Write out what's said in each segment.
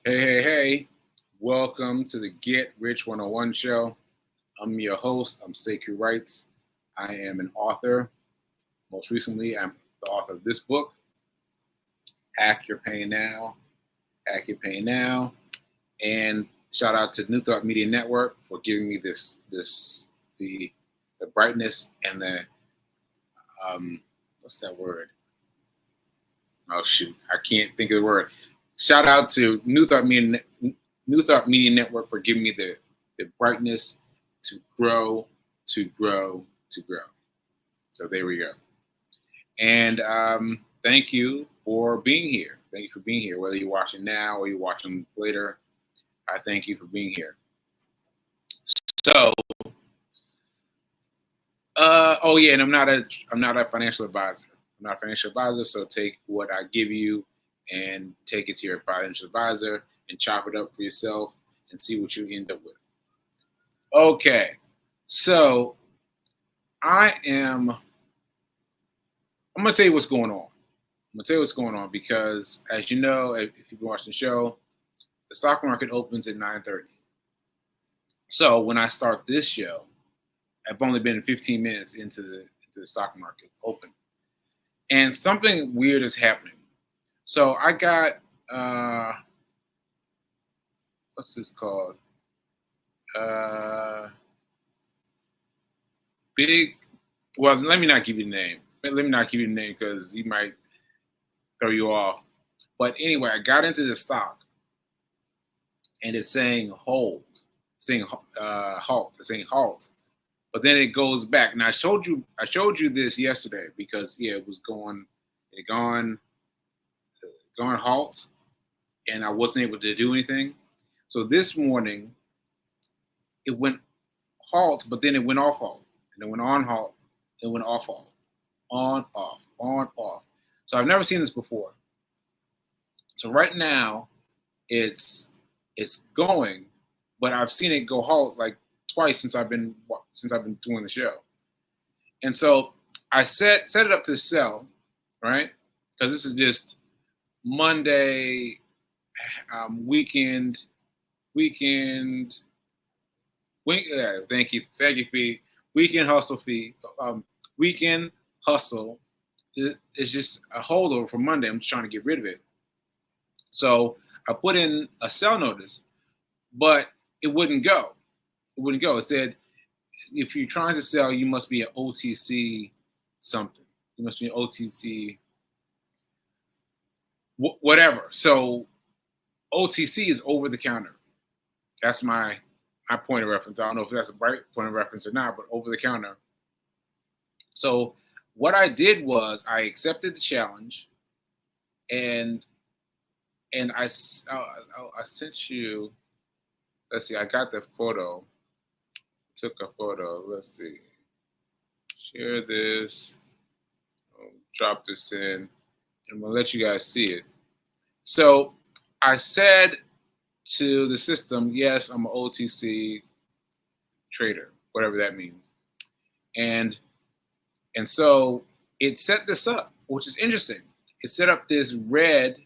Hey. Welcome to the Get Rich 101 show. I'm your host. I'm Sekou Wrights. I am an author. Most recently, I'm the author of this book, Hack Your Pain Now. Hack Your Pain Now. And shout out to New Thought Media Network for giving me the brightness and the what's that word? Oh shoot, I can't think of the word. Shout out to New Thought Media Network for giving me the brightness to grow, to grow, to grow. So there we go. And thank you for being here. Thank you for being here. Whether you're watching now or you're watching later, I thank you for being here. So, and I'm not a financial advisor. I'm not a financial advisor, so take what I give you and take it to your financial advisor and chop it up for yourself and see what you end up with. Okay, so I'm gonna tell you what's going on. I'm gonna tell you what's going on because, as you know, if you've been watching the show, the stock market opens at 9:30. So when I start this show, I've only been 15 minutes into the stock market open, and something weird is happening. So I got what's this called? Big. Well, let me not give you the name. Let me not give you the name because you might throw you off. But anyway, I got into the stock, and it's saying hold, it's saying halt, it's saying halt. But then it goes back. Now I showed you this yesterday because it was gone halt, and I wasn't able to do anything. So this morning it went halt, but then it went off halt, and it went on halt, it went off halt, on off. So I've never seen this before. So right now it's going, but I've seen it go halt like twice since I've been doing the show. And so I set it up to sell, right? Because this is just Monday weekend. Thank you, fee. Weekend hustle fee. Weekend hustle is just a holdover for Monday. I'm just trying to get rid of it. So I put in a sell notice, but it wouldn't go. It said, if you're trying to sell, you must be an OTC something. You must be an OTC whatever. So OTC is over the counter. That's my point of reference. I don't know if that's a right point of reference or not, but over the counter. So what I did was I accepted the challenge, and I sent you. Let's see. I got the photo. Took a photo. Let's see. Share this. Drop this in, and I'm gonna let you guys see it. So I said to the system, yes, I'm an OTC trader, whatever that means. And so it set this up, which is interesting. It set up this red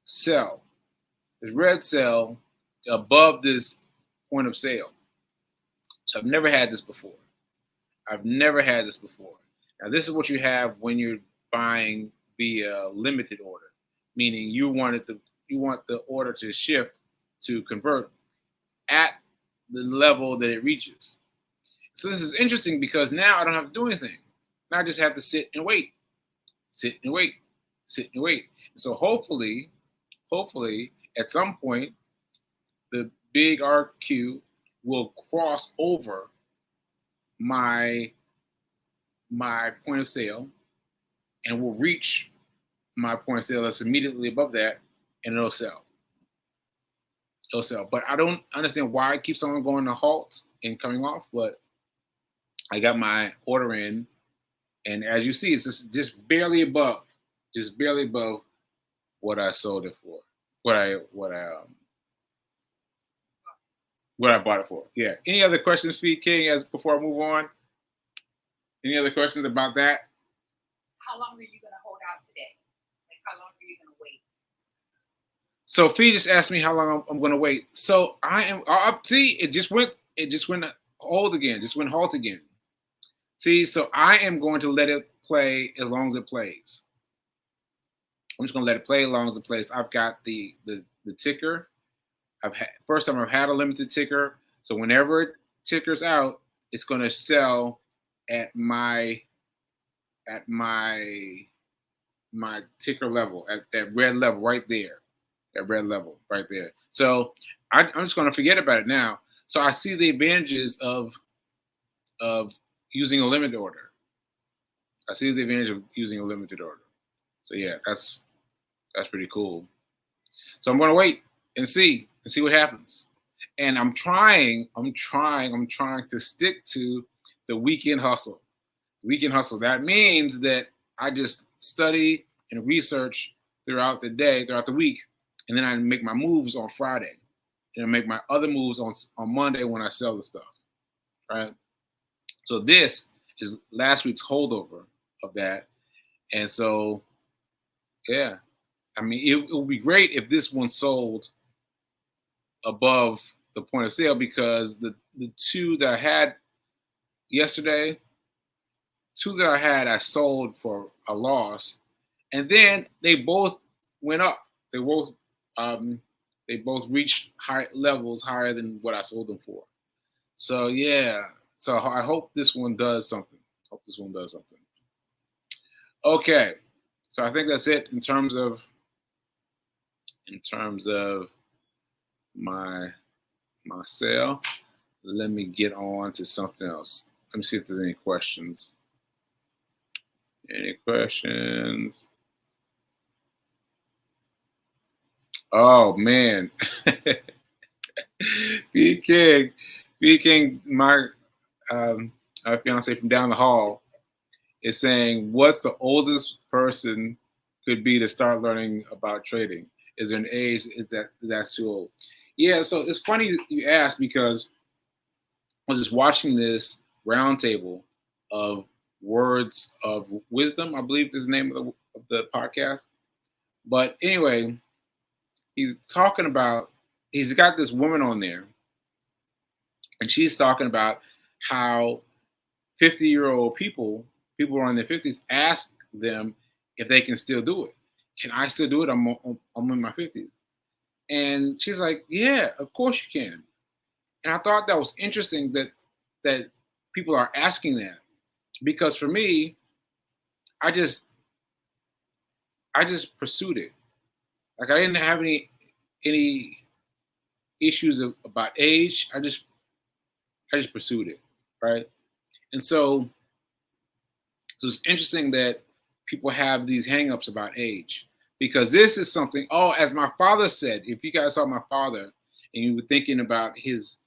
cell above this point of sale. So I've never had this before. Now this is what you have when you're buying via limited order, meaning you want the order to shift to convert at the level that it reaches. So this is interesting because now I don't have to do anything. Now I just have to sit and wait. So hopefully at some point the big RQ will cross over my point of sale and will reach my point of sale that's immediately above that, and it'll sell. But I don't understand why it keeps on going to halt and coming off, but I got my order in, and as you see, it's just barely above what I sold it for, what I bought it for. Yeah. Any other questions, Feed King, before I move on? Any other questions about that? How long are you going to hold out today? Like, how long are you going to wait? So Fee just asked me how long I'm going to wait. So I am up. See, it just went. It just went hold again. Just went halt again. See, so I am going to let it play as long as it plays. I'm just going to let it play as long as it plays. I've got the ticker. First time I've had a limited ticker. So whenever it tickers out, it's going to sell at my my ticker level, at that red level right there. That red level right there. So I'm just going to forget about it now. So I see the advantages of using a limited order. I see the advantage of using a limited order. So yeah, that's pretty cool. So I'm going to wait and see what happens. And I'm trying to stick to the weekend hustle. Weekend hustle. That means that I just study and research throughout the day, throughout the week, and then I make my moves on Friday, and I make my other moves on Monday when I sell the stuff. Right. So this is last week's holdover of that, and so yeah, I mean it would be great if this one sold above the point of sale, because the two that I had yesterday, I sold for a loss, and then they both went up. They both um, they both reached high levels higher than what I sold them for. So yeah, so I hope this one does something. Okay, so I think that's it in terms of my sale. Let me get on to something else. Let me see if there's any questions. Any questions? Oh man, B King, my fiance from down the hall is saying, "What's the oldest person could be to start learning about trading? Is there an age? That's too old?" Yeah, so it's funny you ask, because I was just watching this roundtable of words of wisdom, I believe is the name of the podcast. But anyway, he's talking about, he's got this woman on there, and she's talking about how 50-year-old people who are in their 50s, ask them if they can still do it. Can I still do it? I'm in my 50s. And she's like, yeah, of course you can. And I thought that was interesting that people are asking that, because for me, I just pursued it. Like I didn't have any issues about age. I just pursued it, right? And so it's interesting that people have these hangups about age, because this is something. Oh, as my father said, if you guys saw my father and you were thinking about his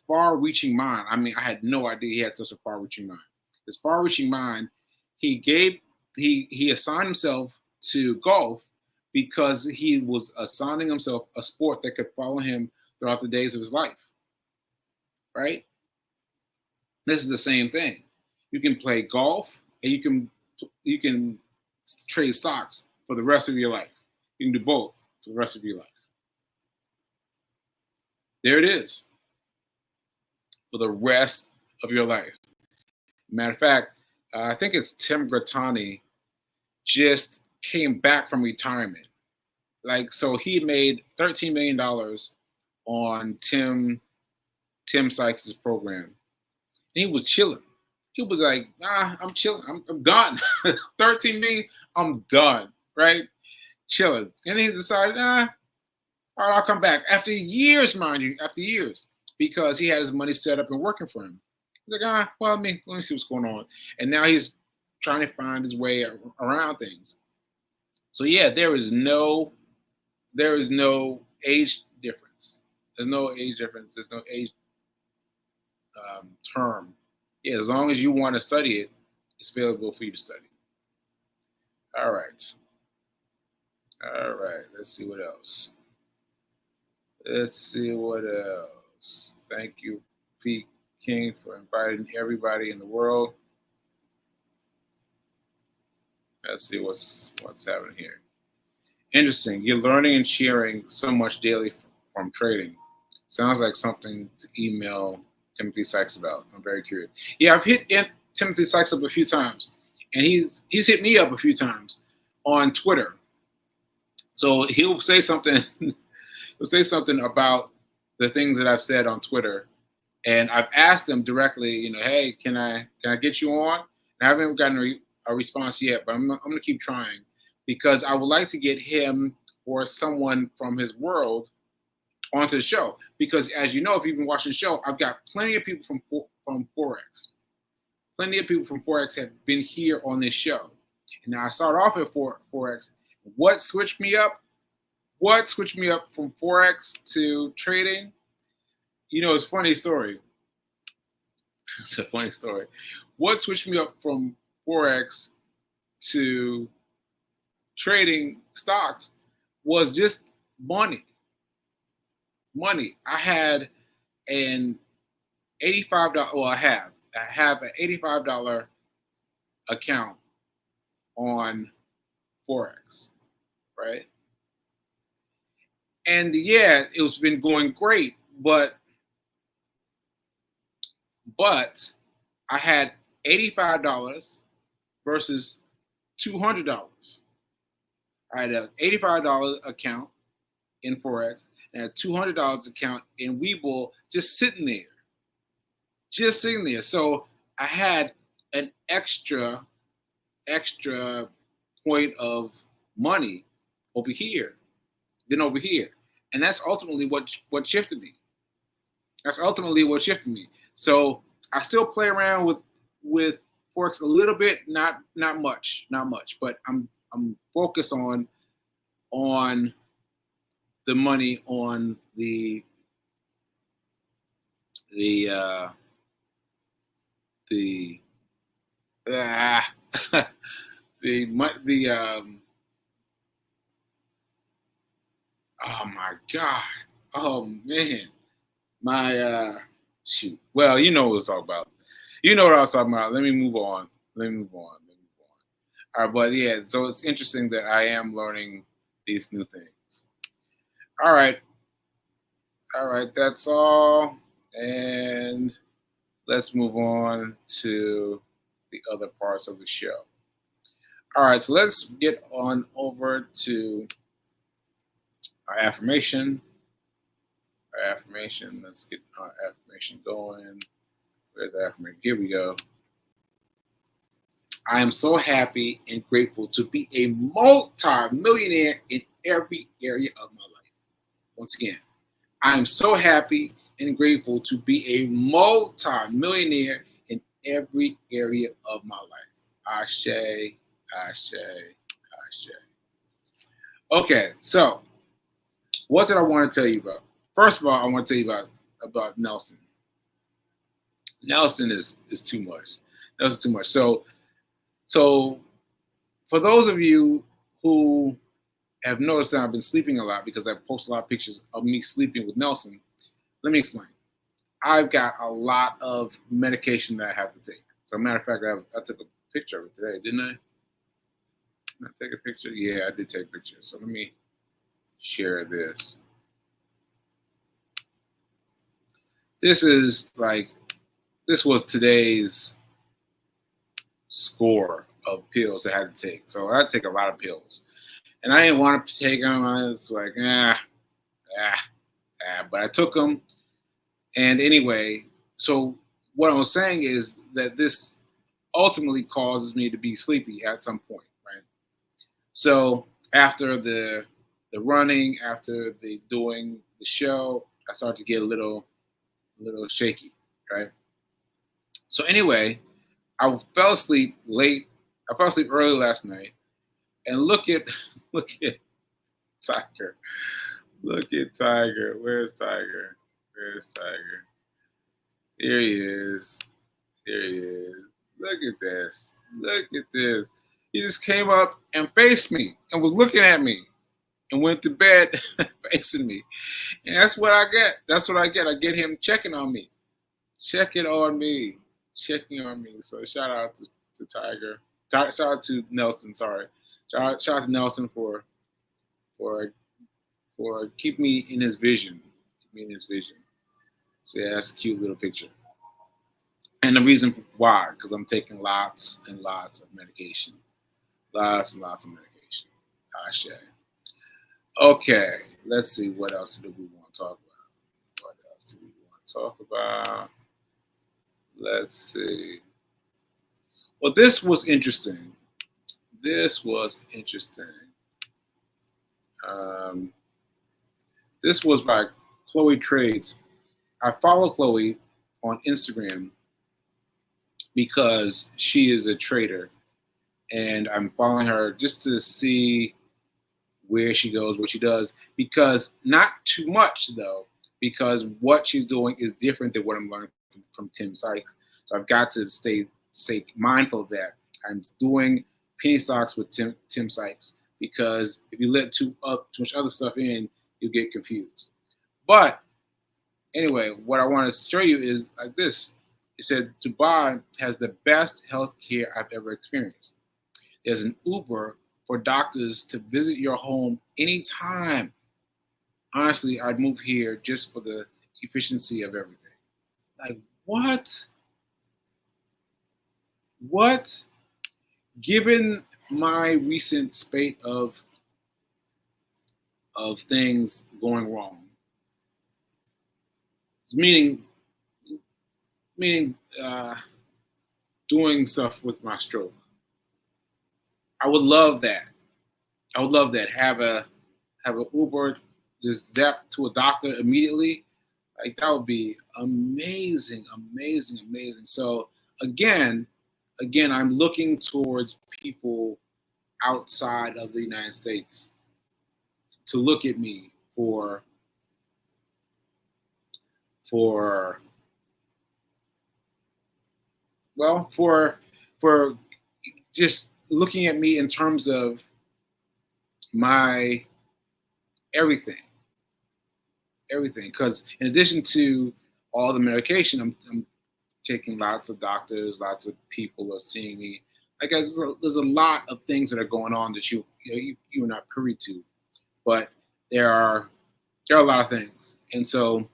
far-reaching mind. I mean, I had no idea he had such a far-reaching mind. His far-reaching mind. He assigned himself to golf because he was assigning himself a sport that could follow him throughout the days of his life. Right? This is the same thing. You can play golf and you can trade stocks for the rest of your life. You can do both for the rest of your life. There it is. For the rest of your life. Matter of fact, I think it's Tim Grattani just came back from retirement. Like, so he made $13 million on Tim Sykes' program. And he was chilling. He was like, I'm chilling. I'm done. 13 million, I'm done. Right? Chilling. And he decided, all right, I'll come back. After years, mind you, because he had his money set up and working for him. He's like, well, let me see what's going on. And now he's trying to find his way around things. So yeah, there is no age difference. There's no age difference. There's no age term. Yeah, as long as you want to study it, it's available for you to study. All right. Let's see what else. Thank you, Pete King, for inviting everybody in the world. Let's see what's happening here. Interesting. You're learning and sharing so much daily from trading. Sounds like something to email Timothy Sykes about. I'm very curious. Yeah, I've hit Timothy Sykes up a few times, and he's hit me up a few times on Twitter. So he'll say something. He'll say something about the things that I've said on Twitter, and I've asked him directly. Hey, can I get you on? And I haven't gotten a response yet, but I'm going to keep trying because I would like to get him or someone from his world onto the show. Because as you know, if you've been watching the show, I've got plenty of people from Forex. Plenty of people from Forex have been here on this show. And now I started off at Forex. What switched me up? What switched me up from Forex to trading? It's a funny story. It's a funny story. What switched me up from Forex to trading stocks was just money. Money. I had an $85. Well, I have an $85 account on Forex, right? And yeah, it's been going great, but I had $85 versus $200. I had an $85 account in Forex and a $200 account in Webull just sitting there. So I had an extra point of money over here than over here. And that's ultimately what shifted me. So I still play around with Forex a little bit, not much, but I'm focused on the money on the oh my God. Oh man. My shoot. Well, you know what it's all about. You know what I was talking about. Let me move on. All right, but yeah, so it's interesting that I am learning these new things. All right, that's all. And let's move on to the other parts of the show. All right, so let's get on over to our affirmation. Let's get our affirmation going. Where's the affirmation? Here we go. I am so happy and grateful to be a multi-millionaire in every area of my life. Once again, I am so happy and grateful to be a multi-millionaire in every area of my life. Ashe, ashe, ashe. Okay, so what did I want to tell you about? First of all, I want to tell you about Nelson. Nelson is too much. Nelson too much. So for those of you who have noticed that I've been sleeping a lot because I post a lot of pictures of me sleeping with Nelson, let me explain. I've got a lot of medication that I have to take. So, matter of fact, I took a picture of it today, didn't I? Did I take a picture? Yeah, I did take a picture. So let me share this. This was today's score of pills I had to take. So I take a lot of pills. And I didn't want to take them. I was like, but I took them. And anyway, so what I was saying is that this ultimately causes me to be sleepy at some point, right? So after the running, after the doing the show, I started to get a little shaky, right? So anyway, I fell asleep late. I fell asleep early last night, and look at Tiger. Look at Tiger. Where's Tiger? Here he is. Look at this. He just came up and faced me and was looking at me and went to bed facing me. And that's what I get. I get him checking on me. So shout out to Tiger. Shout out to Nelson, sorry. Shout out to Nelson for for keep me in his vision. Keep me in his vision. So yeah, that's a cute little picture. And the reason why, because I'm taking lots and lots of medication. Lots and lots of medication. Gosh, yeah. Okay, let's see. What else do we want to talk about? What else do we want to talk about? Let's see. Well, this was interesting. This was interesting. Um, this was by Chloe Trades. I follow Chloe on Instagram because she is a trader, and I'm following her just to see where she goes, what she does, because not too much though, because what she's doing is different than what I'm learning from Tim Sykes. So I've got to stay mindful of that. I'm doing penny stocks with Tim Sykes because if you let too much other stuff in, you get confused. But anyway, what I want to show you is like this. It said Dubai has the best health care I've ever experienced. There's an Uber for doctors to visit your home anytime. Honestly, I'd move here just for the efficiency of everything. Like, what? What? Given my recent spate of things going wrong, meaning meaning doing stuff with my stroke, I would love that. I would love that. Have a Uber just zap to a doctor immediately. Like that would be amazing, amazing, amazing. So again, I'm looking towards people outside of the United States to look at me for well for just looking at me in terms of my everything, everything. Because in addition to all the medication, I'm taking lots of doctors, lots of people are seeing me. Like there's a lot of things that are going on that you are not privy to, but there are a lot of things, and so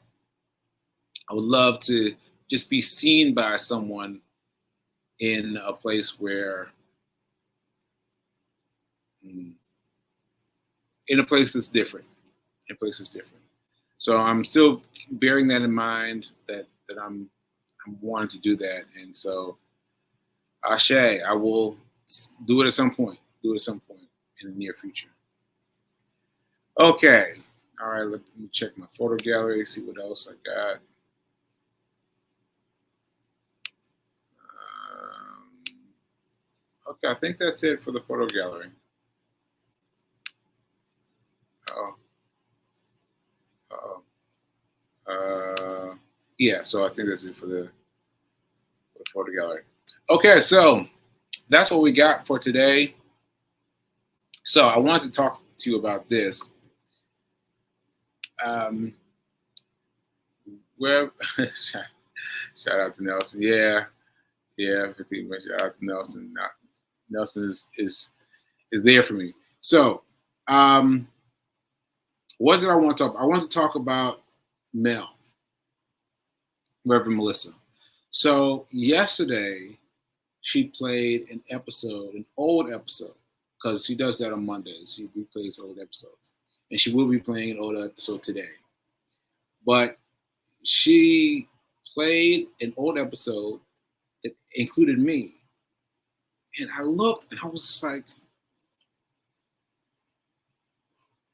I would love to just be seen by someone in a place where, mm, in a place that's different, in a place that's different. So I'm still bearing that in mind that I'm wanting to do that, and so Ashe, I will do it at some point. Do it at some point in the near future. Okay. All right. Let me check my photo gallery. See what else I got. Okay. I think that's it for the photo gallery. Oh. Oh. Yeah. So I think that's it for the photo gallery. Okay. So that's what we got for today. So I wanted to talk to you about this. Where shout out to Nelson. Yeah, 15 minutes. Shout out to Nelson. Nelson is there for me. So, what did I want to talk about? I want to talk about Mel, Reverend Melissa. So yesterday, she played an episode, an old episode, because she does that on Mondays. She replays old episodes, and she will be playing an old episode today. But she played an old episode that included me, and I looked, and I was just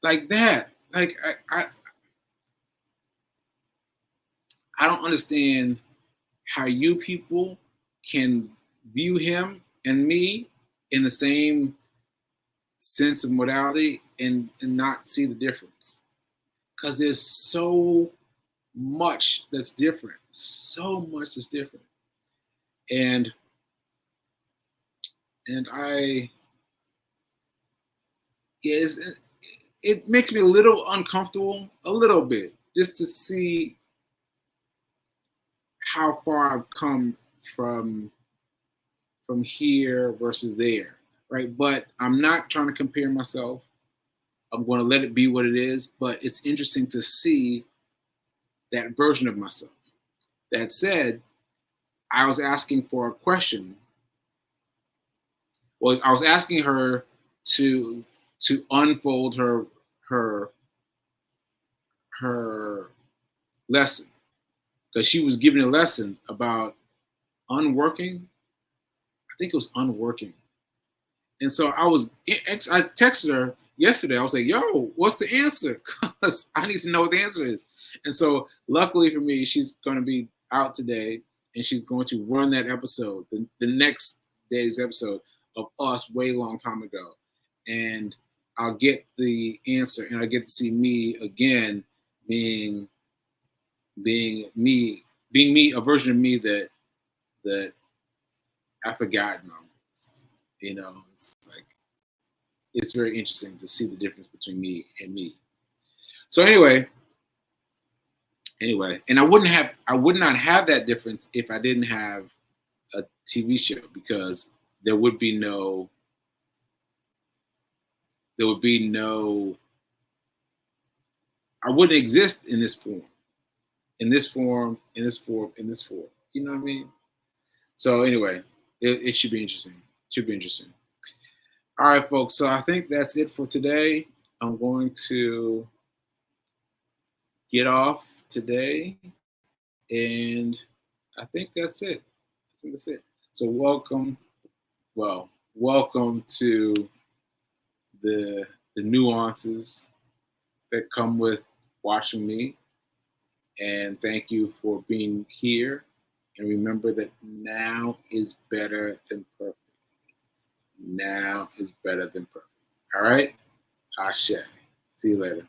like that. Like I don't understand how you people can view him and me in the same sense of modality and not see the difference. Because there's so much that's different. So much that's different. And I is it makes me a little uncomfortable, a little bit, just to see how far I've come from here versus there, right? But I'm not trying to compare myself. I'm going to let it be what it is. But it's interesting to see that version of myself. That said, I was asking for a question. Well, I was asking her to unfold her her lesson, because she was giving a lesson about unworking. I think it was unworking. And so I texted her yesterday. I was like, yo, what's the answer? Because I need to know what the answer is. And so luckily for me, she's going to be out today, and she's going to run that episode, the next day's episode of us way long time ago. And I'll get the answer, and I get to see me again being me, a version of me that I forgotten almost. You know, it's like, it's very interesting to see the difference between me and me. So anyway, and I would not have that difference if I didn't have a TV show, because there would be no I wouldn't exist in this form. In this form. You know what I mean? So anyway, it should be interesting. All right, folks. So I think that's it for today. I'm going to get off today, and I think that's it. So welcome to the nuances that come with watching me, and thank you for being here. And remember that now is better than perfect. All right? Ashe. See you later.